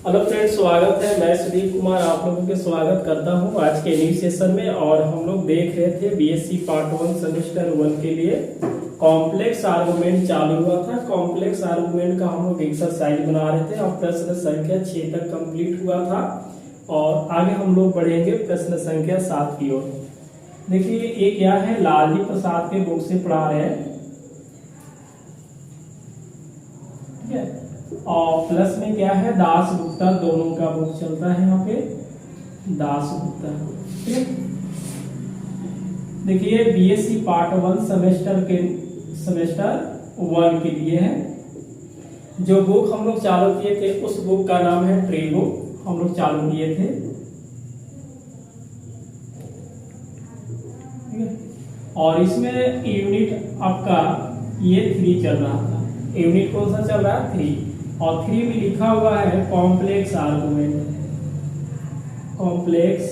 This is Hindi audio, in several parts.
हेलो फ्रेंड्स, स्वागत है। मैं सुदीप कुमार आप लोगों के स्वागत करता हूं आज के न्यू सेशन में। और हम लोग देख रहे थे बीएससी पार्ट 1 सेमेस्टर 1 के लिए कॉम्प्लेक्स आर्गुमेंट चालू हुआ था। कॉम्प्लेक्स आर्गुमेंट का हम लोग एक्सरसाइज बना रहे थे और प्रश्न संख्या 6 तक कंप्लीट हुआ था और आगे हम लोग बढ़ेंगे प्रश्न संख्या 7 की ओर। देखिए ये क्या है, लालजी प्रसाद के बुक से पढ़ा रहे हैं, ठीक है। और प्लस में क्या है, दास गुप्ता दोनों का बुक चलता है यहाँ पे, दास गुप्ता, ठीक है। देखिए बीएससी पार्ट 1 सेमेस्टर 1 के लिए है। जो बुक हम लोग चालू किए थे उस बुक का नाम है ट्री बुक, हम लोग चालू किए थे, ठीक है। और इसमें यूनिट आपका ये 3 चल रहा था। यूनिट कौन सा चल रहा है? 3। और 3 में लिखा हुआ है कॉम्प्लेक्स आर्गुमेंट, कॉम्प्लेक्स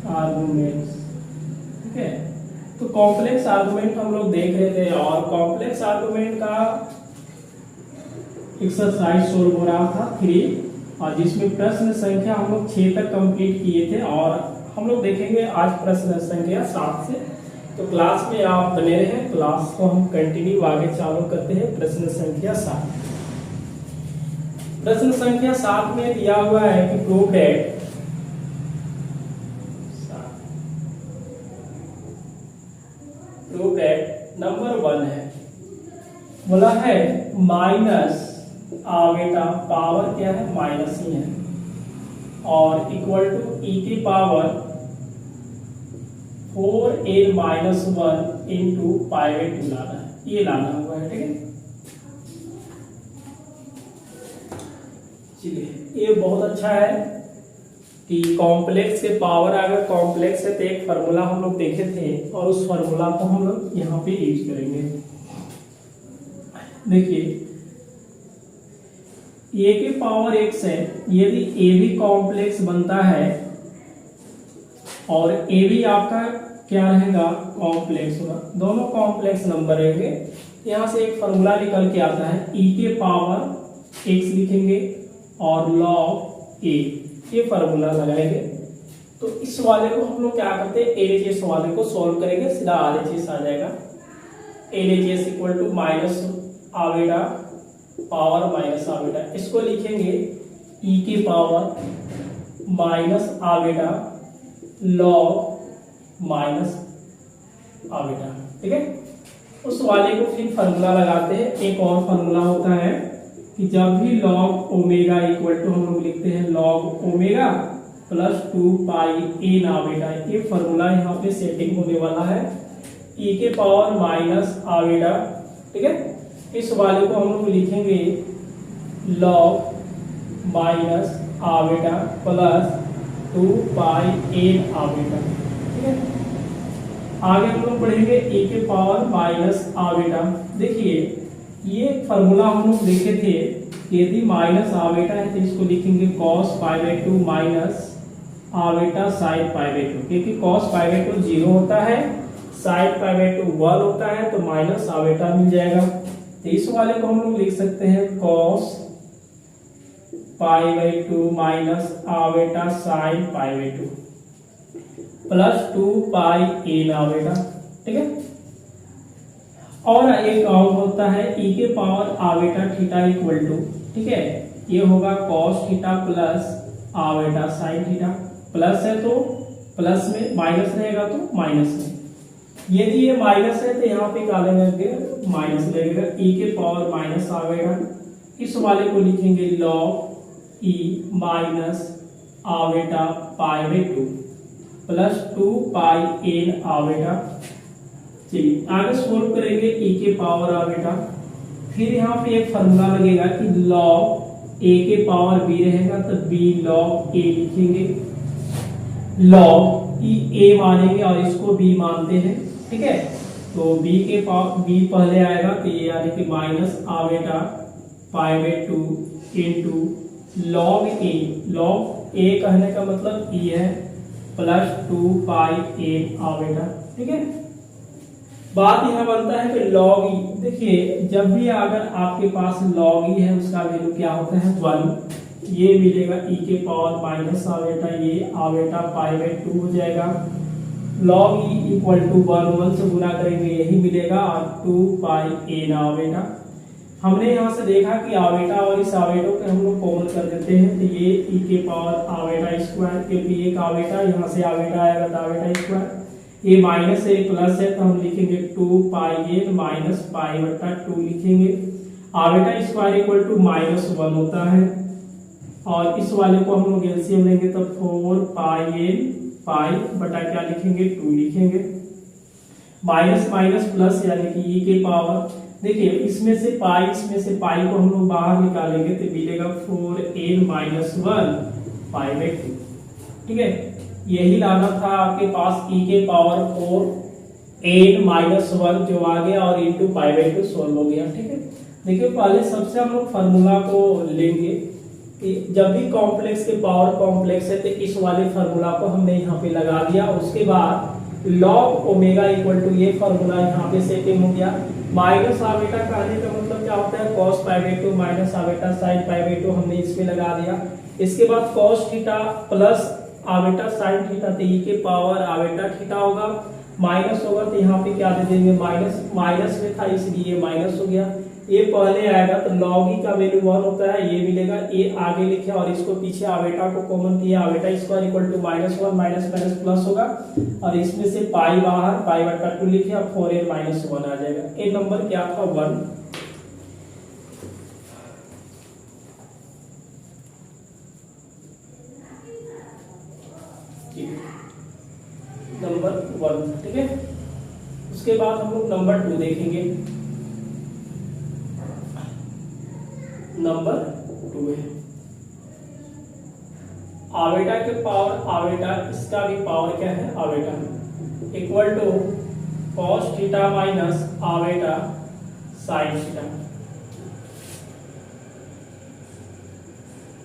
आर्गुमेंट्स, ठीक है। तो कॉम्प्लेक्स आर्गुमेंट हम लोग देख रहे थे और कॉम्प्लेक्स आर्गुमेंट का एक्सरसाइज सोल्व हो रहा था 3, और जिसमें प्रश्न संख्या हम लोग 6 तक कंप्लीट किए थे और हम लोग देखेंगे आज प्रश्न संख्या 7 से। तो क्लास में आप बने रहे, क्लास को हम कंटिन्यू आगे चालू करते हैं। प्रश्न संख्या 7, प्रश्न संख्या 7 में दिया हुआ है कि प्रूव दैट नंबर 1 है, बोला है माइनस बेटा पावर क्या है, माइनस ही है, और इक्वल टू ई की पावर 4n माइनस 1 इंटू पाई/2 लाना है, ये लाना हुआ है, ठीक है। चलिए ये बहुत अच्छा है कि कॉम्प्लेक्स के पावर अगर कॉम्प्लेक्स है तो एक फार्मूला हम लोग देखे थे और उस फार्मूला को हम लोग यहाँ पे यूज करेंगे। देखिए a के पावर x है, यदि a भी कॉम्प्लेक्स बनता है और a भी आपका क्या रहेगा, कॉम्प्लेक्स होगा, दोनों कॉम्प्लेक्स नंबर रहेंगे। यहां से एक फार्मूला निकल के आता है, e के पावर x लिखेंगे और log a, ये फार्मूला लगाएंगे। तो इस वाले को हम लोग क्या करते हैं, LHS वाले को सॉल्व करेंगे, सीधा RHS आ जाएगा। LHS equal to minus iota power minus iota, इसको लिखेंगे e के power minus iota log minus iota, ठीक है। उस वाले को फिर फार्मूला लगाते हैं। एक और फार्मूला होता है कि जब भी लॉग ओमेगा इक्वल टू हम लोग लिखते हैं log omega plus 2 pi n आवेटा, ये फार्मूला यहाँ पे सेटिंग होने वाला है, e के पावर माइनस आवेटा, ठीक है। इस वाले को हम लोग लिखेंगे log minus आवेटा plus 2 pi n iota, ठीक है। आगे हम लोग पढ़ेंगे e के पावर माइनस आवेटा। देखिए ये फार्मूला हम लोग देखे थे, यदि माइनस आवेटा है तो इसको लिखेंगे cos pi minus iota sine पाई/2, क्योंकि cos पाई/2 0 होता है, साइन पाई/2 1 होता है, तो माइनस आवेटा मिल जाएगा। तो इस वाले को हम लोग लिख सकते हैं cos pi minus iota sine pi plus 2 pi n iota, ठीक है। और एक और होता है e के power iota theta equal to, ठीक है, ये होगा cos theta plus iota sine theta, plus है तो प्लस में, माइनस रहेगा तो माइनस में। यदि ये माइनस है तो यहाँ पे क्या लगेगा, माइनस लगेगा, e के पावर माइनस आवेटा, इस वाले को लिखेंगे log e minus iota पाई/2 plus 2 pi n आवेटा। चलिए आगे सोल्व करेंगे e के पावर आवेटा, फिर यहाँ पे एक फार्मूला लगेगा कि लॉग a के पावर b रहेगा तो b लॉग a लिखेंगे, लॉग a मानेंगे और इसको b मानते हैं, ठीक है। तो b के पावर b पहले आएगा तो ये यानी कि minus iota pi into log a, log a कहने का मतलब e है, प्लस 2 पाई एन आवेटा, ठीक है। बात यह बनता है कि लॉग ई, देखिए जब भी अगर आपके पास लॉग ई है उसका वैल्यू क्या होता है 1, ये मिलेगा e के पावर माइनस आवेटा, ये आवेटा पाई बाई 2 हो जाएगा। लॉग ई इक्वल टू 1 से गुना करेंगे यही मिलेगा और 2 पाई ए ना आवेटा। हमने यहाँ से देखा कि आवेटा और इस आवेटो को हम लोग कॉमन कर देते हैं, तो ये e के पावर आवेटा स्क्वायर, क्योंकि एक आवेटा यहाँ से आवेटा आएगा तो आवेटा स्क्वायर, ये माइनस है प्लस है तो हम लिखेंगे 2 पाई ए माइनस पाई बटा 2 लिखेंगे। आवेटा स्क्वायर इक्वल टू -1 होता है और इस वाले को हम लोग एलसीएम लेंगे तो 4 पाई ए पाई बटा क्या लिखेंगे 2 लिखेंगे। माइनस माइनस प्लस यानी कि e के पावर, देखिए इसमें से पाई को हम लोग बाहर निकालेंगे तो मिलेगा 4n माइनस 1 पाई बाई 2। ठीक है, यही लाना था आपके पास e के पावर 4n माइनस 1 जो आ गया और इंटू पाई बाई 2 सोल्व हो गया। ठीक है, देखिए पहले सबसे हम लोग फार्मूला को लेंगे कि जब भी कॉम्प्लेक्स के पावर कॉम्प्लेक्स है तो इस वाले फार्मूला को हमने यहाँ पे लगा दिया। उसके बाद लॉग ओमेगा इक्वल टू, ये फार्मूला यहाँ पे सेटिंग हो गया। माइनस आवेटा कहने का मतलब क्या होता है cos pi by 2 minus iota sine pi by 2 हमने इसमें लगा दिया। इसके बाद cos theta plus iota sine theta, तो ई के पावर आवेटा थीटा होगा, माइनस होगा तो यहाँ पे क्या दे देंगे माइनस, माइनस में था इसलिए माइनस हो गया। ये पहले आएगा तो लॉग ई का वैल्यू 1 होता है, ये मिलेगा, ये आगे लिखे और इसको पीछे आवेटा को कॉमन किया, iota square equal to -1 minus minus plus होगा और इसमें से पाई बाहर, पाई बटा 2 लिखे और 4n माइनस 1 आ जाएगा। ये नंबर क्या था 1। नंबर 1, ठीक है। उसके बाद हम लोग नंबर 2 देखेंगे। नंबर 2 है आवेटा के पावर आवेटा, इसका भी पावर क्या है iota, equal to cos theta minus iota sine theta.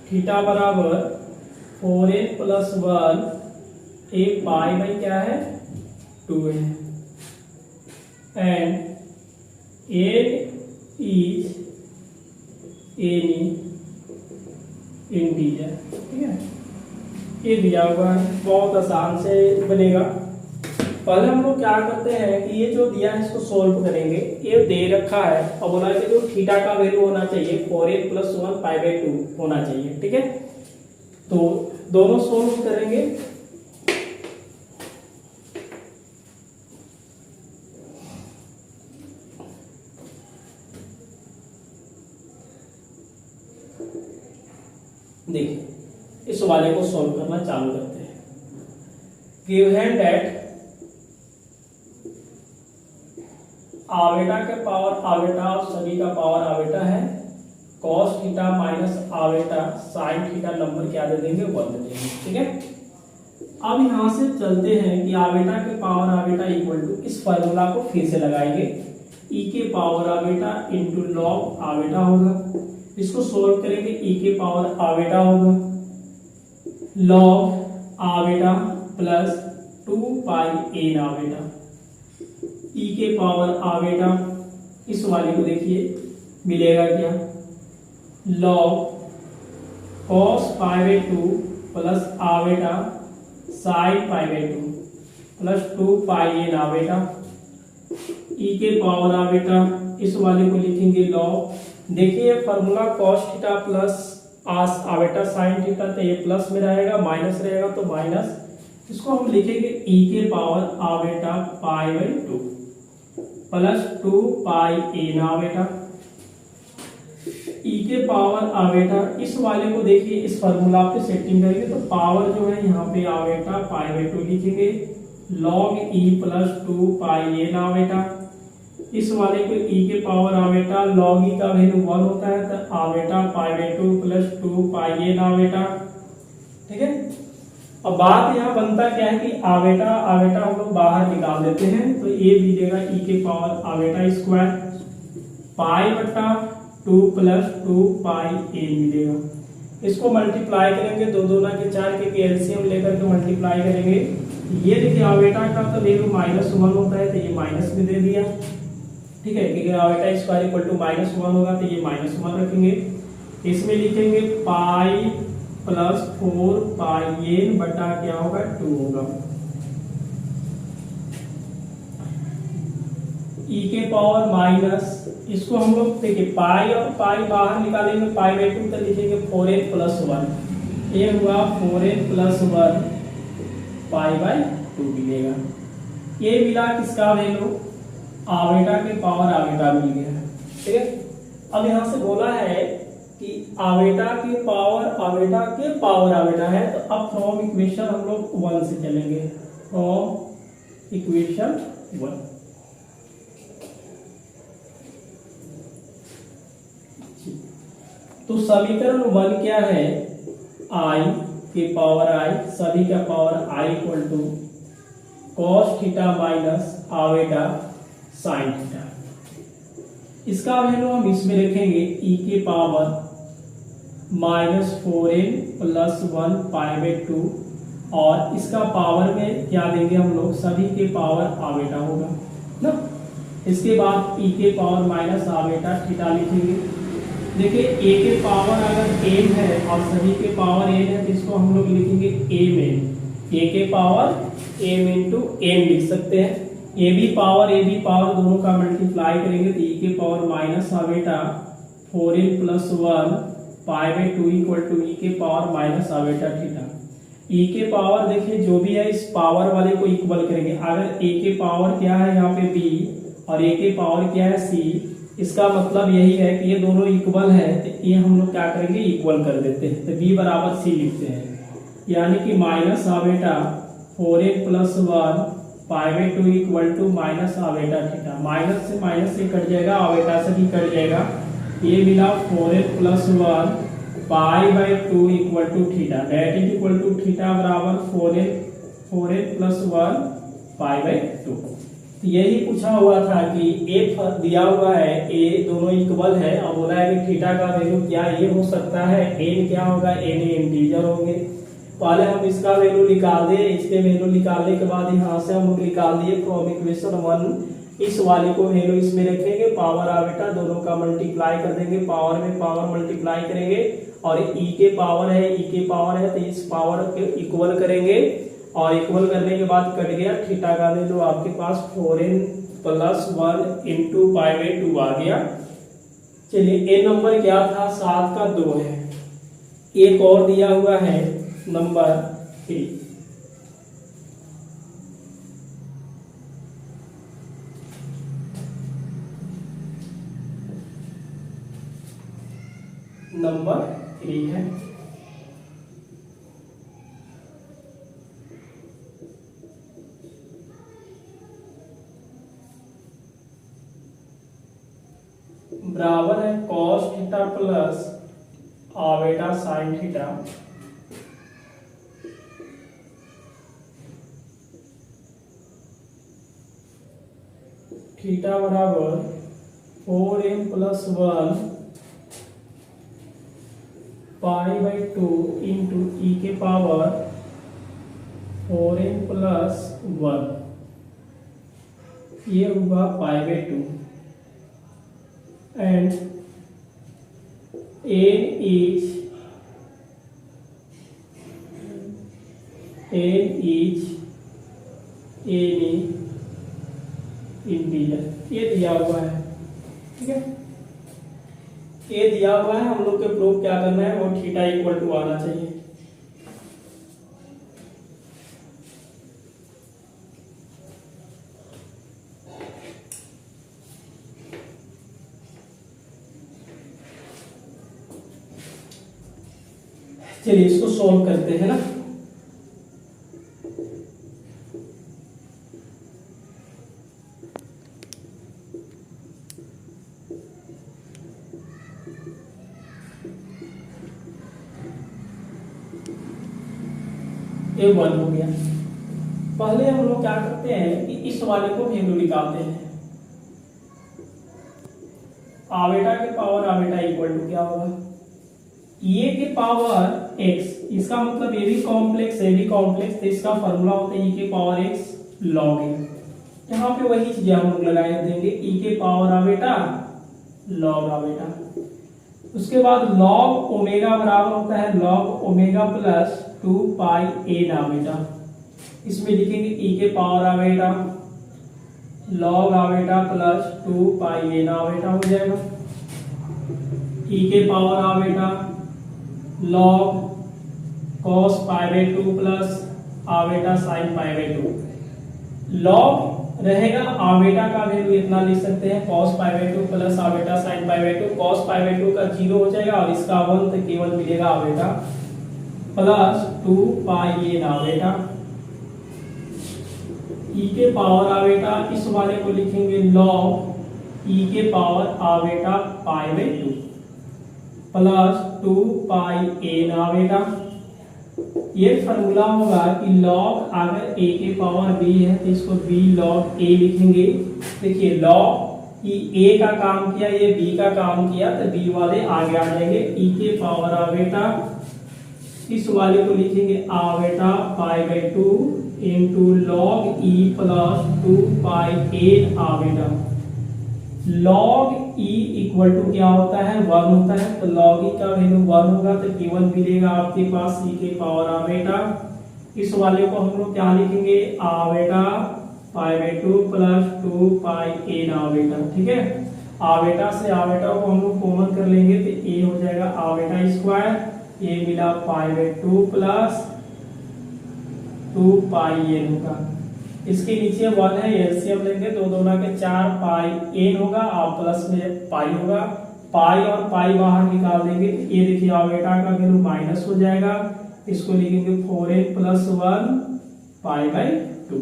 Theta बराबर 4n प्लस 1 एक पाई बाई क्या है 2 है and n is any integer. ठीक है, ये दिया हुआ है, बहुत आसान से बनेगा। पहले हम लोग क्या करते हैं कि ये जो दिया है इसको सोल्व करेंगे। ये दे रखा है और बोला कि जो थीटा का वैल्यू होना चाहिए 4n प्लस 1 पाई बाई 2 होना चाहिए। ठीक है, तो दोनों सोल्व करेंगे। देखिए इस वाले को सॉल्व करना चालू करते हैं। गिवन दैट आवेटा के पावर आवेटा और सभी का पावर आवेटा है, cos theta minus iota sine theta number क्या दे देंगे 1 दे देंगे। ठीक है, अब यहां से चलते हैं कि आवेटा के पावर आवेटा इक्वल टू, इस फार्मूला को फिर से लगाएंगे, ई के power iota into log iota होगा। इसको सोल्व करेंगे, ई के पावर आवेटा होगा log iota plus 2 pi n iota, e के पावर आवेटा, इस वाले को देखिए मिलेगा क्या log cos pi by 2 plus iota sine pi by 2 plus 2 pi n iota, e के पावर आवेटा, इस वाले को लिखेंगे लॉग। देखिए formula cos theta plus iota sine theta, तो ये प्लस में रहेगा, माइनस रहेगा तो माइनस, इसको हम लिखेंगे e के power iota pi by 2 plus 2 pi n iota, e के पावर आवेटा, इस वाले को देखिए इस फार्मूला पे सेटिंग करेंगे तो पावर जो है यहाँ पे आवेटा पाई बाई 2 लिखेंगे log e plus 2 pi n iota, इस वाले को e के पावर आवेटा log e का वैल्यू 1 होता है तो iota pi by 2 plus 2 pi n iota. ठीक है, अब बात यहाँ बनता क्या है कि आवेटा आवेटा हम लोग बाहर निकाल देते हैं तो ये मिलेगा e के पावर आवेटा स्क्वायर पाई बटा 2 प्लस 2 पाई एन मिलेगा। इसको मल्टीप्लाई करेंगे, 2 दूना के 4 के एलसीएम लेकर के मल्टीप्लाई करेंगे, ये देखिए आवेटा का तो वैल्यू -1 होता है, तो ये माइनस में दे दिया, ठीक है, क्योंकि आवेटा स्क्वायर इक्वल टू -1 होगा, तो ये -1 रखेंगे। इसमें लिखेंगे पाई प्लस 4 पाई n बटा क्या होगा 2 होगा। e के पावर माइनस, इसको हम लोग देखिए पाई और पाई बाहर निकालेंगे, पाई बाई 2 तो लिखेंगे 4n प्लस 1, ये हुआ 4n प्लस 1 पाई बाई 2 मिलेगा। ये मिला किसका वैल्यू, आवेटा के पावर आवेटा मिल गया, ठीक है। अब यहाँ से बोला है कि आवेटा के पावर आवेटा के पावर आवेटा है, तो अब फ्रॉम इक्वेशन हम लोग 1 से चलेंगे, फ्रॉम इक्वेशन 1। तो समीकरण 1 क्या है, i के पावर i, सभी का power i equal to cos theta minus iota sine theta. इसका वैल्यू हम इसमें रखेंगे e के power -4n plus 1 pi by 2, और इसका पावर में क्या देंगे हम लोग, सभी के पावर आवेटा होगा ना। इसके बाद e के पावर माइनस आवेटा थीटा लिखेंगे। देखिए a के पावर अगर m है और सभी के पावर n है, तो इसको हम लोग लिखेंगे m, a के पावर m इंटू n लिख सकते हैं। a भी पावर दोनों का मल्टीप्लाई करेंगे, तो e के power minus iota 4n plus 1 pi by 2 equal to e के power minus iota theta. e के पावर देखिए जो भी है इस पावर वाले को इक्वल करेंगे। अगर a के पावर क्या है यहाँ पे b और a के पावर क्या है c, इसका मतलब यही है कि ये दोनों इक्वल है, तो ये हम लोग क्या करेंगे इक्वल कर देते हैं, तो b बराबर c लिखते हैं। यानी कि minus iota 4n plus 1 pi by 2 equal to minus iota theta. Minus से कट जाएगा, आवेटा से भी कट जाएगा, ये मिला 4n plus 1 pi by 2 equal to theta, that is equal to theta बराबर 4n प्लस 1 पाई बाई 2। यही पूछा हुआ था कि f दिया हुआ है, a दोनों इक्वल है, और बोला है कि थीटा का वैल्यू क्या ये हो सकता है, n क्या होगा, n इंटीजर होंगे। पहले हम इसका वैल्यू निकाल दें, इसके वैल्यू निकालने के बाद यहाँ से हम लोग निकाल दिए फ्रॉम इक्वेशन 1, इस वाले को वैल्यू इसमें रखेंगे, पावर आवेटा दोनों का मल्टीप्लाई कर देंगे, पावर में पावर मल्टीप्लाई करेंगे, और e के पावर है तो इस पावर के इक्वल करेंगे, और इक्वल करने के बाद कट गया, थीटा का वैल्यू आपके पास 4n plus 1 into pi by 2 आ गया। चलिए n नंबर क्या था, 7 का 2 है। एक और दिया हुआ है नंबर 3, नंबर 3 है। बराबर है cos theta plus iota sine theta. Theta बराबर 4m plus 1 pi by 2 into e के पावर 4m प्लस 1, ये हुआ pi by 2, and n is any integer, ये दिया हुआ है, ठीक है। ये दिया हुआ है, हम लोग के प्रूफ क्या करना है, वो थीटा इक्वल टू आना चाहिए। चलिए इसको सॉल्व करते हैं ना। ये 1 हो गया। पहले हम लोग क्या करते हैं कि इस वाले को वैल्यू निकालते हैं। आवेटा के पावर आवेटा इक्वल टू क्या होगा, ए के पावर x इसका मतलब ये भी कॉम्प्लेक्स ये भी कॉम्प्लेक्स, तो इसका फॉर्मूला होता है e के पावर x log a। यहाँ पे वही चीजें हम लोग लगा देंगे, e के पावर आ बेटा log आ बेटा। उसके बाद log ओमेगा बराबर होता है log omega plus 2 pi a ना बेटा। इसमें लिखेंगे e के पावर आ बेटा log आ बेटा प्लस 2 पाई a ना बेटा हो जाएगा। e के पावर आ बेटा log cos pi by 2 plus iota sin pi by 2। log रहेगा आ बेटा का वैल्यू इतना लिख सकते हैं cos pi by 2 plus iota sin pi by 2। cos pi by 2 का 0 हो जाएगा और इसका 1 तो केवल मिलेगा आ बेटा प्लस 2 पाई a ना बेटा। e के पावर आ बेटा इस वाले को लिखेंगे log e के पावर आ बेटा पाई बाई 2 प्लस 2 पाई a ना बेटा। ये फॉर्मूला होगा कि log अगर a के पावर b है तो इसको b log a लिखेंगे। देखिए log कि a का काम किया ये b का काम किया तो b वाले आगे आ जाएंगे। e के पावर आ बेटा इस वाले को लिखेंगे आ बेटा पाई by 2 into log e plus 2 pi a आ बेटा। log e इक्वल टू क्या होता है 1 होता है, तो log e का वैल्यू 1 होगा तो केवल मिलेगा आपके पास e के पावर आ बेटा। इस वाले को हम लोग क्या लिखेंगे आ बेटा पाई बाई 2 प्लस 2 पाई a ना बेटा। ठीक है, आ बेटा से आ बेटा को हम लोग कॉमन कर लेंगे तो a हो जाएगा आ बेटा स्क्वायर, a मिला पाई बाई 2 प्लस 2 पाई n होगा। इसके नीचे 1 है, एलसीएम लेंगे तो दोनों के 4 पाई n होगा और प्लस में पाई होगा। पाई और पाई बाहर निकाल देंगे, ये देखिए आ बेटा का वैल्यू माइनस हो जाएगा। इसको लिखेंगे 4n प्लस 1 पाई बाई 2।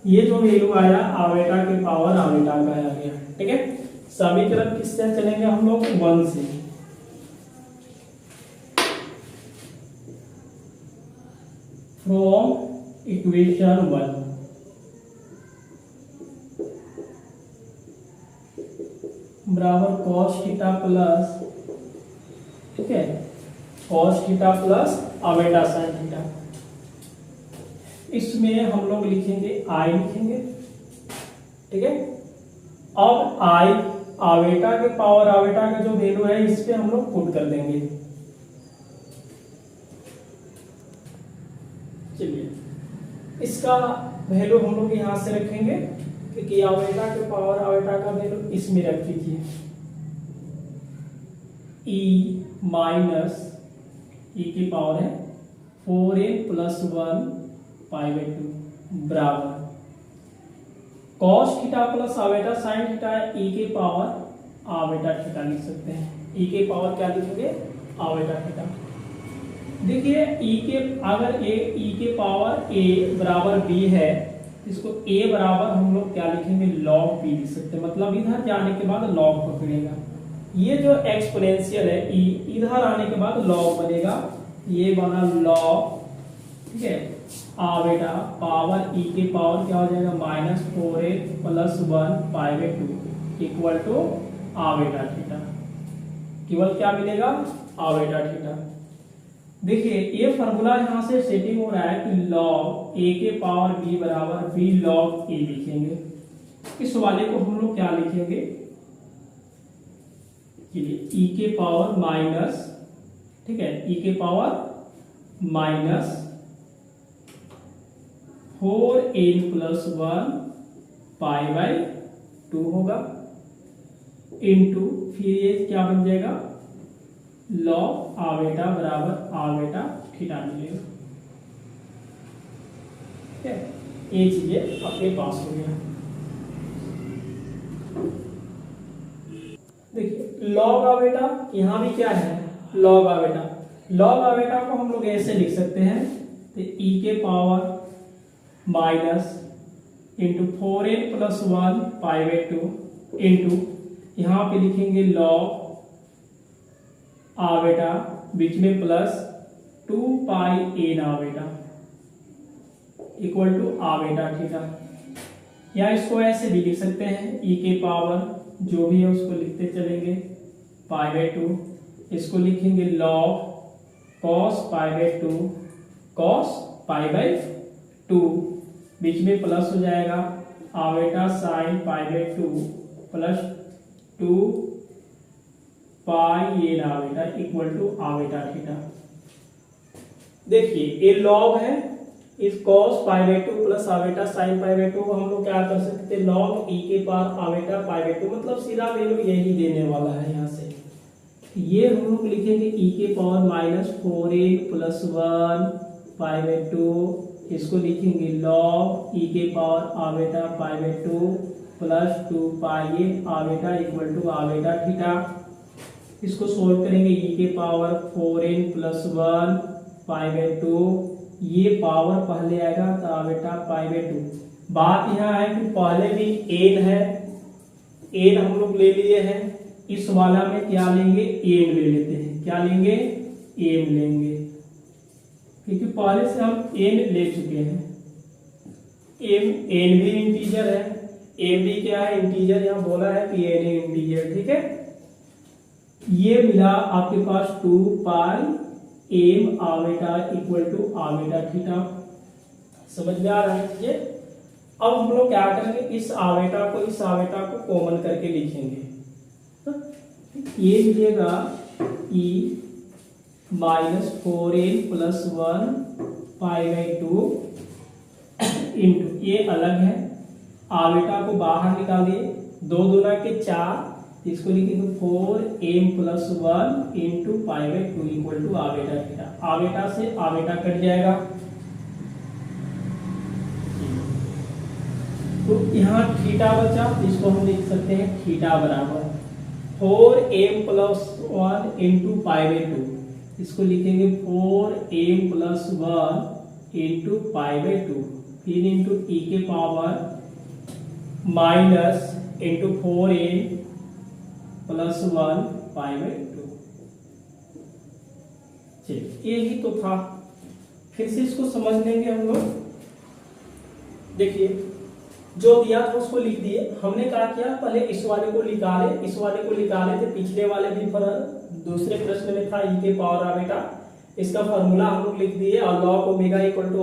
ये जो वैल्यू आया आ बेटा के पावर आ बेटा का आ गया। ठीक है, समीकरण किससे चलेंगे हम लोग 1 से। फ्रॉम इक्वेशन 1 बराबर cos थीटा प्लस, ठीक है, cos theta plus iota sin theta. इसमें हम लोग लिखेंगे i लिखेंगे। ठीक है, अब i आ बेटा के पावर आ बेटा का जो वैल्यू है इस पे हम लोग पुट कर देंगे। चलिए इसका वैल्यू हम लोग यहां से रखेंगे कि आ बेटा के पावर आ बेटा का वैल्यू इसमें रख दीजिए e माइनस e की पावर है 4n प्लस 1 पाई बाई 2 बराबर cos theta plus iota sin theta है e के पावर आ बेटा थीटा लिख सकते हैं। e के पावर क्या लिखेंगे आ बेटा थीटा। देखिए e के अगर e के पावर a बराबर b है, इसको a बराबर हम लोग क्या लिखेंगे log b लिख सकते हैं। मतलब इधर जाने के बाद log पकड़ेगा। ये जो एक्सपोनेंशियल है e इधर आने के बाद log बनेगा, ये बना log। ठीक है, आ बेटा पावर e के पावर क्या हो जाएगा minus 4a plus 1 pi by 2 equal to iota theta. केवल क्या मिलेगा आ बेटा थीटा। देखिए ये फॉर्मूला यहां से सेटिंग हो रहा है कि log a के पावर b बराबर b log a लिखेंगे। इस वाले को हम लोग क्या लिखेंगे e के पावर माइनस, ठीक है, e के power minus 4n plus 1 pi by 2 होगा इनटू फिर ये क्या बन जाएगा log आ बेटा बराबर आ बेटा थीटा मिलेगा। ठीक है, ये चीजें अपने पास हो गया। देखिए log आ बेटा यहाँ भी क्या है log आ बेटा। log आ बेटा को हम लोग ऐसे लिख सकते हैं तो e के power minus into 4n plus 1 pi by 2 into यहाँ पे लिखेंगे log आ बेटा बीच में प्लस 2 पाई a ना बेटा equal to iota theta. या इसको ऐसे भी लिख सकते हैं e के पावर जो भी है उसको लिखते चलेंगे पाई बाई 2, इसको लिखेंगे log cos pi by 2 cos pi by 2, बीच में प्लस हो जाएगा iota sine pi by 2 plus 2 pi ये iota equal to iota theta. देखिए ये लॉग है, इस cos pi by 2 plus iota sine pi by 2 को हम लोग क्या कर सकते हैं, log e के पावर आवेटा पाई बाई 2, मतलब सीधा वैल्यू यही देने वाला है। यहाँ से ये हम लोग लिखेंगे e के power minus 4n plus 1 pi by 2, इसको लिखेंगे log e के power iota pi by 2 plus 2 pi iota equal to iota theta. इसको सोल्व करेंगे e के power 4n plus 1 pi by 2, ये पावर पहले आएगा तो आवेटा पाई बाई 2। बात यहाँ है कि पहले भी n है, n हम लोग ले लिए हैं, इस वाला में क्या लेंगे, n ले लेते हैं। क्या लेंगे, n लेंगे, क्योंकि पहले से हम n ले चुके हैं। n भी इंटीजर है, m भी क्या है, इंटीजर। यहाँ बोला है कि n इंटीजर, ठीक है। ये मिला आपके पास 2 पाई m आवेटा equal to iota theta. समझ में आ रहा है ये। अब हम लोग क्या करेंगे, इस आवेटा को इस आवेटा को कॉमन करके लिखेंगे। ये मिलेगा e minus 4n plus 1 pi by 2 into, ये अलग है, आवेटा को बाहर निकालिए, 2 दूना के 4, इसको लिखेंगे 4m plus 1 into pi by 2 equal to iota theta. Iota से आवेटा कट जाएगा, तो यहाँ थीटा बचा, इसको हम लिख सकते हैं थीटा बराबर 4m plus 1 into pi by 2, इसको लिखेंगे 4m plus 1 into pi by 2, फिर इंटू e के power minus into 4n plus 1 pi by 2। चलिए ये ही तो था, फिर से इसको समझ लेंगे हम लोग। देखिए जो दिया था उसको लिख दिए। हमने क्या किया, पहले इस वाले को निकाले, इस वाले को निकाले थे, पिछले वाले भी पर दूसरे प्रश्न में था e के पावर आवेटा, इसका फॉर्मूला हम लोग लिख दिए और log omega equal to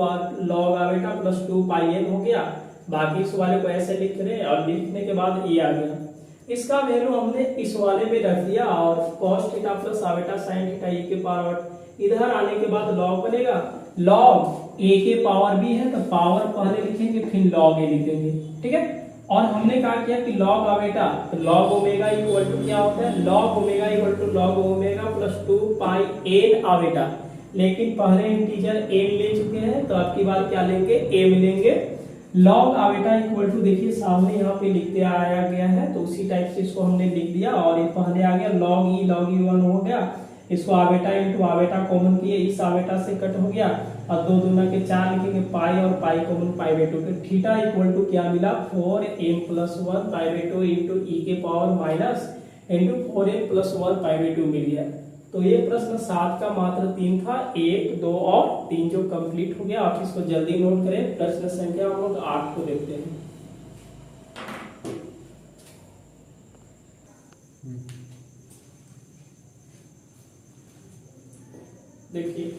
log iota plus 2 pi n हो गया। बाकी इस वाले को ऐसे लिख रहे हैं और लिखने के बाद ये आ गया। इसका वैल्यू हमने इस वाले में रख दिया और cos theta plus iota sin theta e के पावर, इधर आने के बाद log बनेगा। log a के पावर b है तो पावर पहले लिखेंगे फिर log a लिखेंगे, ठीक है। और हमने कहा किया कि log आवेटा तो log ओमेगा इक्वल टू क्या होता है, log omega equal to log omega plus 2 pi n आवेटा, लेकिन पहले इंटीजर n ले चुके हैं तो अब की बार क्या लेंगे, m लेंगे। log आवेटा इक्वल टू, देखिए सामने यहाँ पे लिखते आया गया है तो उसी टाइप से इसको हमने लिख दिया और ये पहले आ गया log e 1 हो गया, इसको आवेटा इंटू आवेटा कॉमन किए, इस आवेटा से कट हो गया और 2 दूना के 4 लिखेंगे, पाई और पाई कॉमन पाई बाई 2, तो थीटा इक्वल टू क्या मिला 4m plus 1 pi by 2 into e के power minus into 4m plus 1 pi by 2 मिल गया। तो ये प्रश्न 7 का मात्र 3 था, 1, 2 और 3 जो कंप्लीट हो गया। आप इसको जल्दी नोट करें। प्रश्न संख्या हम लोग 8 को देखते हैं। देखिए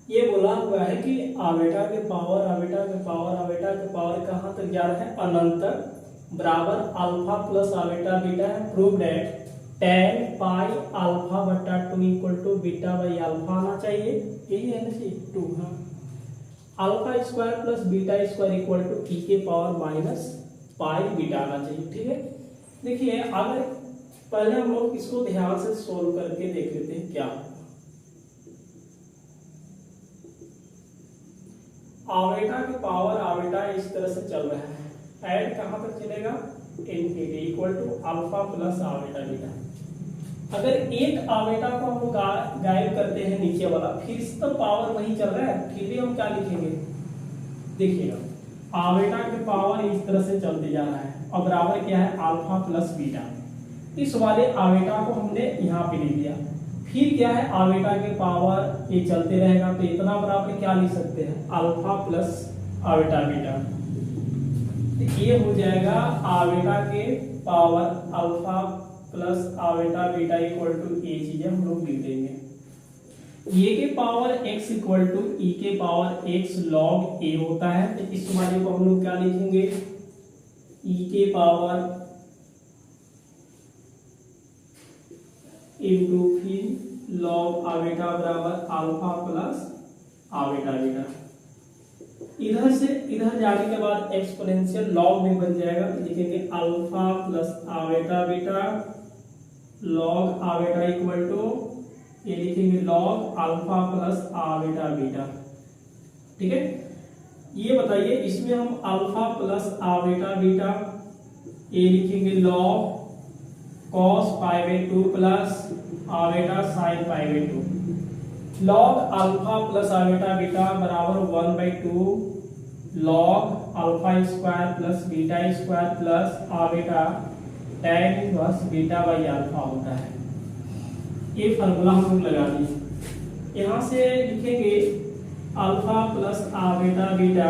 ये बोला हुआ है कि आवेटा के पावर आवेटा के पावर आवेटा के पावर कहाँ तक जा रहा है, अनंत तक, बराबर अल्फा प्लस आवेटा बीटा है। Prove that tan pi alpha बटा 2 equal to beta by alpha आना चाहिए, यही है ना जी 2, हाँ। Alpha square plus beta square equal to e के पावर माइनस पाई बीटा आना चाहिए, ठीक है। देखिए अगर पहले हम लोग इसको ध्यान से सोल्व करके देख लेते हैं क्या। आवेटा के पावर आवेटा इस तरह से चल रहा है, ऐड कहां तक चलेगा, infinity equal to alpha plus आवेटा beta. अगर एक आवेटा को हम लोग गायब करते हैं नीचे वाला, फिर से तो पावर वही चल रहा है, फिर भी हम क्या लिखेंगे, देखिएगा आवेटा के पावर इस तरह से चलते जा रहा है और बराबर क्या है अल्फा प्लस बीटा। इस वाले आवेटा को हमने यहाँ पे लिख दिया, फिर क्या है आवेटा के पावर ये चलते रहेगा तो इतना बराबर क्या लिख सकते हैं अल्फा प्लस आवेटा बीटा। ये हो जाएगा आवेटा के power alpha plus आवेटा beta equal to ये चीजें हम लोग लिख देंगे। ए के power x equal to e के पावर एक्स लॉग ए होता है, तो इस वाले को हम लोग क्या लिखेंगे, ई के पावर इंटू फिर लॉग आवेटा बराबर अल्फा प्लस आवेटा बीटा। इधर से इधर जाने के बाद एक्सपोनेंशियल लॉग में बन जाएगा, तो लिखेंगे alpha plus आवेटा beta log iota equal to ये लिखेंगे लॉग अल्फा प्लस आवेटा बीटा। ठीक है, ये बताइए इसमें हम अल्फा प्लस आवेटा बीटा ये लिखेंगे log cos pi by 2 plus iota sine pi by 2। Log alpha plus आवेटा beta बराबर 1/2 log alpha square plus beta square plus iota tan inverse beta by alpha होता है। ये फार्मूला हम लोग लगा दिए। यहाँ से लिखेंगे अल्फा प्लस आवेटा बीटा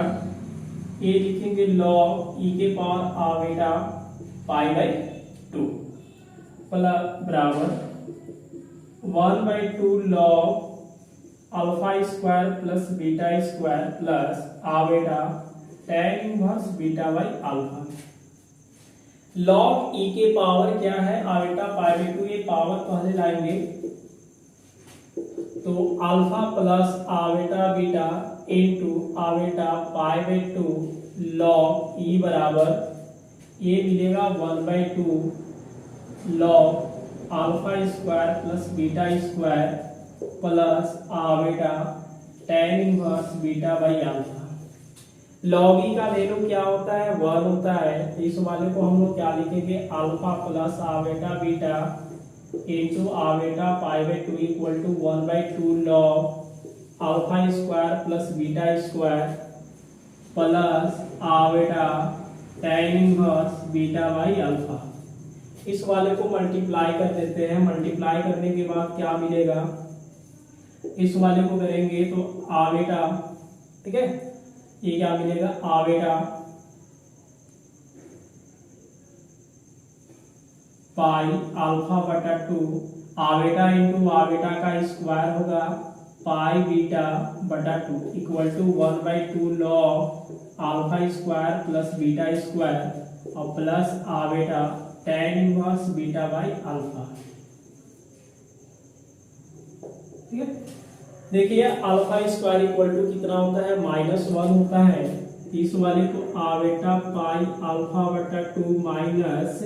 ये लिखेंगे लॉग ई के power iota pi by 2 plus बराबर 1/2 log alpha square plus beta square plus iota tan inverse beta by alpha. Log e के पावर क्या है, आवेटा पाई बाई 2, ये पावर पहले लाएंगे तो alpha plus आवेटा beta into iota pi by 2 log e बराबर ये मिलेगा 1/2 log alpha square plus beta square plus iota tan inverse beta by alpha. Log e का वैल्यू क्या होता है, 1 होता है, तो इस वाले को हम लोग क्या लिखेंगे alpha plus आवेटा beta into iota pi by 2 equal to 1/2 log alpha square plus beta square plus iota tan inverse beta by alpha. इस वाले को मल्टीप्लाई कर देते हैं, मल्टीप्लाई करने के बाद क्या मिलेगा, इस वाले को करेंगे तो आवेटा, ठीक है, ये क्या मिलेगा आवेटा पाई अल्फा बटा 2 आवेटा इंटू आवेटा का स्क्वायर होगा पाई बीटा बटा 2 equal to 1/2 log alpha square plus beta square और plus iota tan inverse beta by alpha. ठीक है, देखिए अल्फा स्क्वायर इक्वल टू कितना होता है, -1 होता है। इस वाले को आवेटा पाई अल्फा बटा 2 minus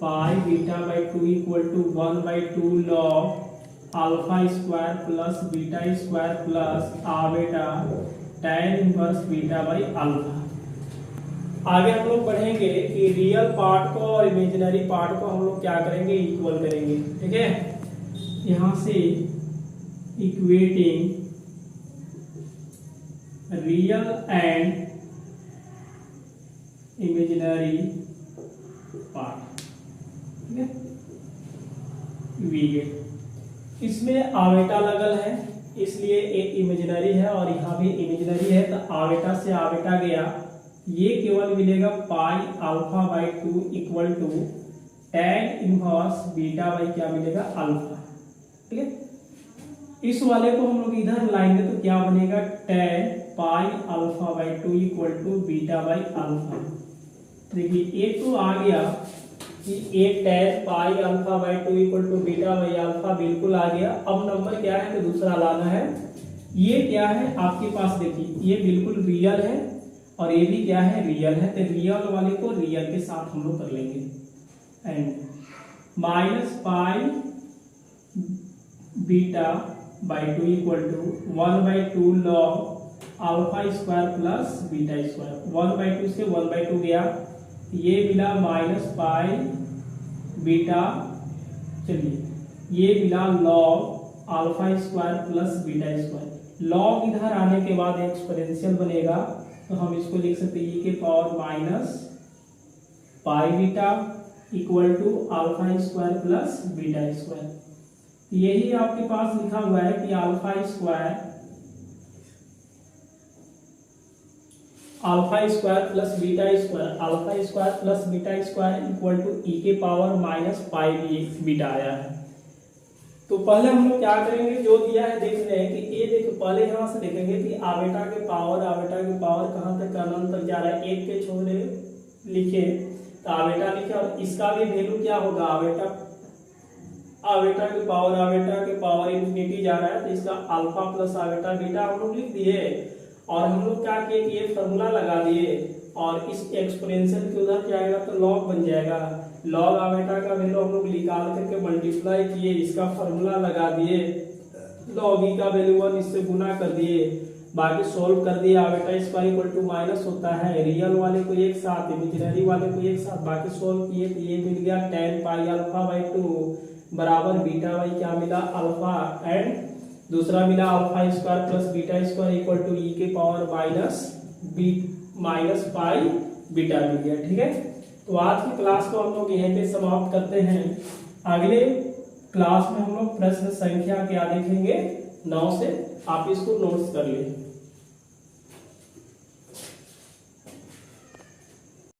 pi beta by 2 equal to 1/2 log alpha square plus beta square plus iota tan inverse beta by alpha. आगे हम लोग बढ़ेंगे कि रियल पार्ट को और इमेजिनरी पार्ट को हम लोग क्या करेंगे, इक्वल करेंगे। ठीक है, यहां से equating real and imaginary part, ठीक है, वी गेट। इसमें आवेटा लगल है इसलिए एक इमेजिनरी है और यहाँ भी इमेजिनरी है, तो आवेटा से आवेटा गया, ये केवल मिलेगा pi alpha by 2 equal to tan inverse beta by क्या मिलेगा अल्फा। ठीक है, इस वाले को हम लोग इधर लाएंगे तो क्या बनेगा tan pi alpha by 2 equal to beta by alpha. देखिए एक तो आ गया कि एक tan pi alpha by 2 equal to beta by alpha बिल्कुल आ गया। अब नंबर क्या है तो दूसरा लाना है। ये क्या है आपके पास, देखिए ये बिल्कुल रियल है और ये भी क्या है रियल है, तो रियल वाले को रियल के साथ हम लोग कर लेंगे। And minus pi beta by 2 equal to 1/2 log alpha square plus beta square. 1/2 से 1/2 गया, ये मिला माइनस पाई बीटा, चलिए ये मिला log alpha square plus beta square. Log इधर आने के बाद एक्सपोनेंशियल बनेगा तो हम इसको लिख सकते हैं e के power minus pi beta equal to alpha square plus beta square. यही आपके पास लिखा हुआ है कि alpha square plus beta square, alpha square plus beta square equal to e के पावर माइनस पाई बीटा आया है। तो पहले हम लोग क्या करेंगे, जो दिया है देख रहे हैं कि ए देखो, पहले यहाँ से देखेंगे कि आबेटा के पावर कहाँ तक अनंत तक जा रहा है, एक के छोड़े लिखे तो आबेटा लिखे, और इसका भी वैल्यू क्या होगा, आबेटा के पावर इन्फिनिटी जा रहा है, तो इसका अल्फा प्लस आबेटा बीटा हम लोग लिख दिए। और हम लोग क्या किए कि ये फॉर्मूला लगा दिए, और इस एक्सपोनेंशियल के उधर क्या आएगा तो लॉग बन जाएगा। लॉग आबेटा का वैल्यू हम लोग निकाल करके मल्टीप्लाई किए, इसका फॉर्मूला लगा दिए, लॉग ई का वैल्यू 1 इससे गुना कर दिए, बाकी सोल्व कर दिए। आबेटा स्क्वायर इक्वल टू माइनस होता है रियल वाले को एक साथ, इमेजिनरी वाले को एक साथ, बाकी सोल्व किए तो ये मिल गया tan पाई अल्फा बाई 2 बराबर बीटा बाई क्या मिला अल्फा, एंड दूसरा मिला alpha square plus beta square equal to e के पावर माइनस पाई बीटा मिल गया। ठीक है, तो आज की क्लास को हम लोग यहीं पे समाप्त करते हैं। अगले क्लास में हम लोग प्रश्न संख्या क्या देखेंगे 9 से, आप इसको नोट्स कर लें।